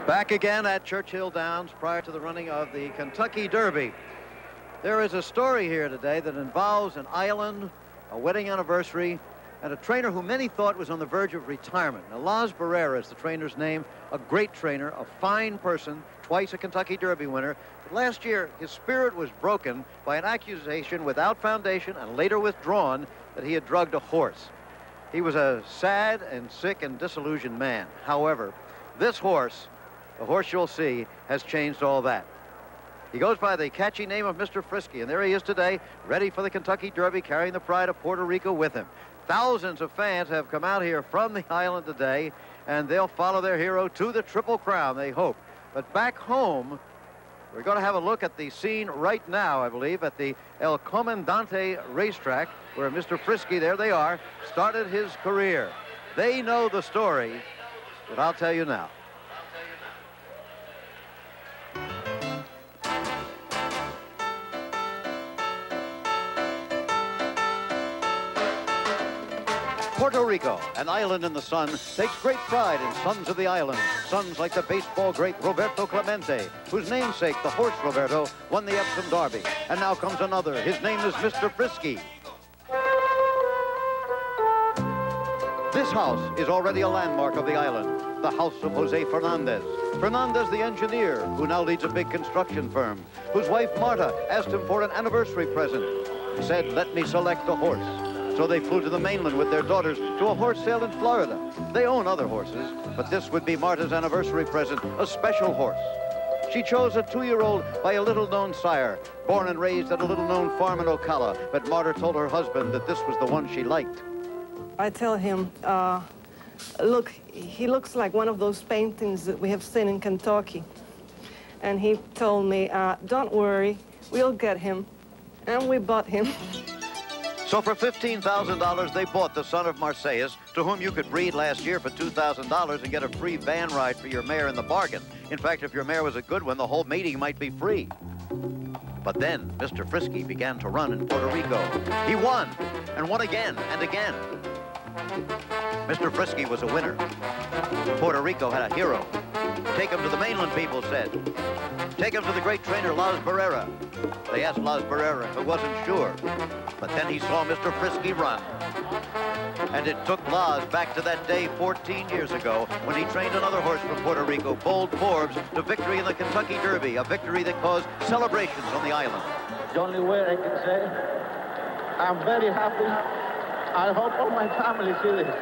Back again at Churchill Downs prior to the running of the Kentucky Derby. There is a story here today that involves an island, a wedding anniversary, and a trainer who many thought was on the verge of retirement. Now, Las Barrera is the trainer's name, a great trainer, a fine person, twice a Kentucky Derby winner. But last year, his spirit was broken by an accusation without foundation and later withdrawn that he had drugged a horse. He was a sad and sick and disillusioned man. However, this horse, the horse you'll see, has changed all that. He goes by the catchy name of Mister Frisky, and there he is today, ready for the Kentucky Derby, carrying the pride of Puerto Rico with him. Thousands of fans have come out here from the island today, and they'll follow their hero to the Triple Crown, they hope. But back home, we're going to have a look at the scene right now, I believe, at the El Comandante racetrack, where Mister Frisky, there they are, started his career. They know the story, but I'll tell you now. Puerto Rico, an island in the sun, takes great pride in sons of the island. Sons like the baseball great Roberto Clemente, whose namesake, the horse Roberto, won the Epsom Derby. And now comes another. His name is Mister Frisky. This house is already a landmark of the island, the house of Jose Fernandez. Fernandez, the engineer, who now leads a big construction firm, whose wife Marta asked him for an anniversary present. He said, "Let me select a horse." So they flew to the mainland with their daughters to a horse sale in Florida. They own other horses, but this would be Marta's anniversary present, a special horse. She chose a 2-year-old by a little-known sire, born and raised at a little-known farm in Ocala, but Marta told her husband that this was the one she liked. I tell him, look, he looks like one of those paintings that we have seen in Kentucky. And he told me, don't worry, we'll get him. And we bought him. So for $15,000, they bought the son of Marseilles, to whom you could breed last year for $2,000 and get a free van ride for your mare in the bargain. In fact, if your mare was a good one, the whole mating might be free. But then Mister Frisky began to run in Puerto Rico. He won, and won again and again. Mister Frisky was a winner. Puerto Rico had a hero. Take him to the mainland, people said. Take him to the great trainer, Las Barrera. They asked Las Barrera if it wasn't sure. But then he saw Mister Frisky run. And it took Las back to that day 14 years ago when he trained another horse from Puerto Rico, Bold Forbes, to victory in the Kentucky Derby, a victory that caused celebrations on the island. The only word I can say, I'm very happy. I hope all my family see this.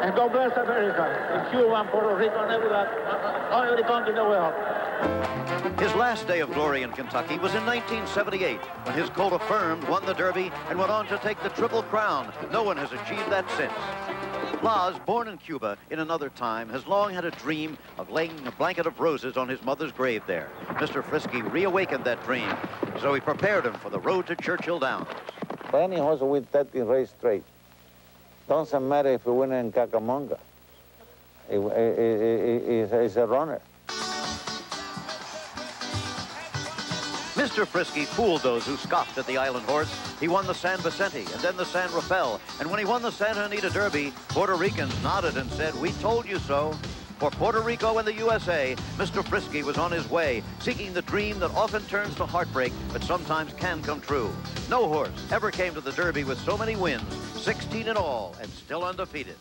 And God bless America, and Cuba and Puerto Rico and every country in the world. His last day of glory in Kentucky was in 1978, when his colt Affirmed won the Derby and went on to take the Triple Crown. No one has achieved that since. Las, born in Cuba in another time, has long had a dream of laying a blanket of roses on his mother's grave there. Mr. Frisky reawakened that dream, so he prepared him for the road to Churchill Downs. Any horse with that in race straight. Doesn't matter if you win in Cacamonga. He's a runner. Mr. Frisky fooled those who scoffed at the island horse. He won the San Vicente and then the San Rafael. And when he won the Santa Anita Derby, Puerto Ricans nodded and said, "We told you so." For Puerto Rico and the USA, Mr. Frisky was on his way, seeking the dream that often turns to heartbreak, but sometimes can come true. No horse ever came to the Derby with so many wins, 16 in all, and still undefeated.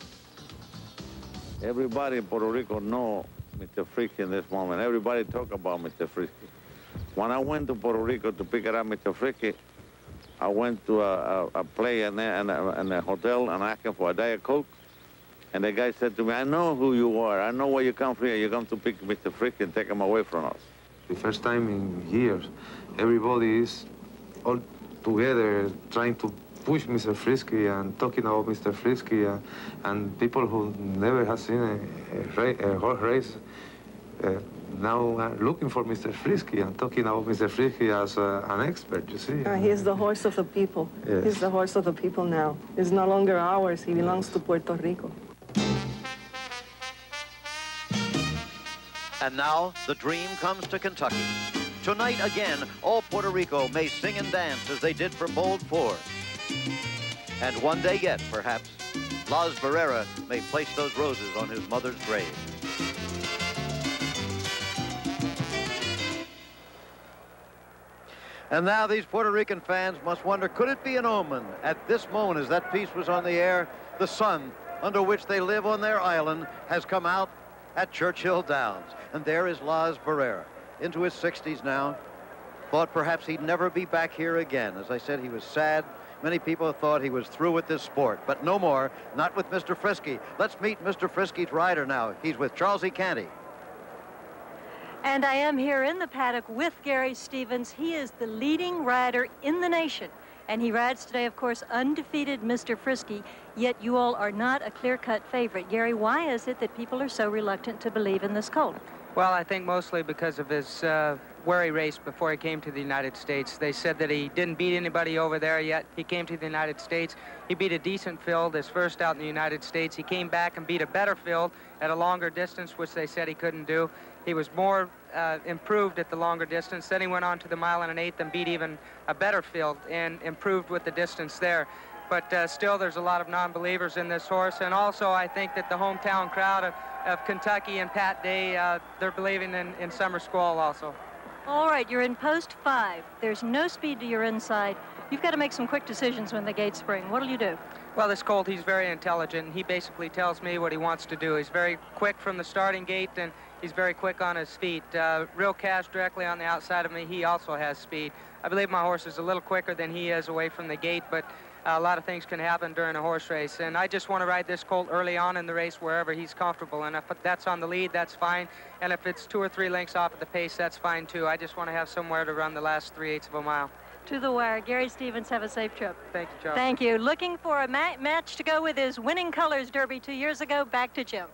Everybody in Puerto Rico know Mr. Frisky in this moment. Everybody talk about Mr. Frisky. When I went to Puerto Rico to pick up Mr. Frisky, I went to a play in a hotel and asked him for a Diet Coke. And the guy said to me, "I know who you are. I know where you come from here. You come to pick Mr. Frisky and take him away from us." The first time in years, everybody is all together trying to push Mr. Frisky and talking about Mr. Frisky, and people who never have seen a horse race now are looking for Mr. Frisky and talking about Mr. Frisky as an expert, you see. He's the horse of the people. Yes. He's the horse of the people now. He's no longer ours. He belongs to Puerto Rico. And now, the dream comes to Kentucky. Tonight, again, all Puerto Rico may sing and dance as they did for Bold Forbes. And one day yet, perhaps, Las Barrera may place those roses on his mother's grave. And now these Puerto Rican fans must wonder, could it be an omen? At this moment, as that piece was on the air, the sun under which they live on their island has come out at Churchill Downs. And there is Laz Barrera, into his 60s now. Thought perhaps he'd never be back here again. As I said, he was sad. Many people thought he was through with this sport, but no more, not with Mr. Frisky. Let's meet Mr. Frisky's rider now. He's with Charles E. Canty. And I am here in the paddock with Gary Stevens. He is the leading rider in the nation. And he rides today, of course, undefeated Mr. Frisky, yet you all are not a clear-cut favorite. Gary, why is it that people are so reluctant to believe in this colt? Well, I think mostly because of his where he raced before he came to the United States. They said that he didn't beat anybody over there yet. He came to the United States. He beat a decent field his first out in the United States. He came back and beat a better field at a longer distance, which they said he couldn't do. He was more improved at the longer distance. Then he went on to the 1 1/8 and beat even a better field and improved with the distance there. But still, there's a lot of non-believers in this horse. And also, I think that the hometown crowd of Kentucky and Pat Day, they're believing in Summer Squall also. All right, you're in post 5. There's no speed to your inside. You've got to make some quick decisions when the gates spring. What'll you do? Well, this colt, he's very intelligent. He basically tells me what he wants to do. He's very quick from the starting gate, and he's very quick on his feet. Real Cash directly on the outside of me, he also has speed. I believe my horse is a little quicker than he is away from the gate, but a lot of things can happen during a horse race. And I just want to ride this colt early on in the race wherever he's comfortable. And if that's on the lead, that's fine. And if it's 2 or 3 lengths off at the pace, that's fine too. I just want to have somewhere to run the last 3/8 of a mile. To the wire. Gary Stevens, have a safe trip. Thank you, Charles. Thank you. Looking for a match to go with his Winning Colors Derby 2 years ago. Back to Jim.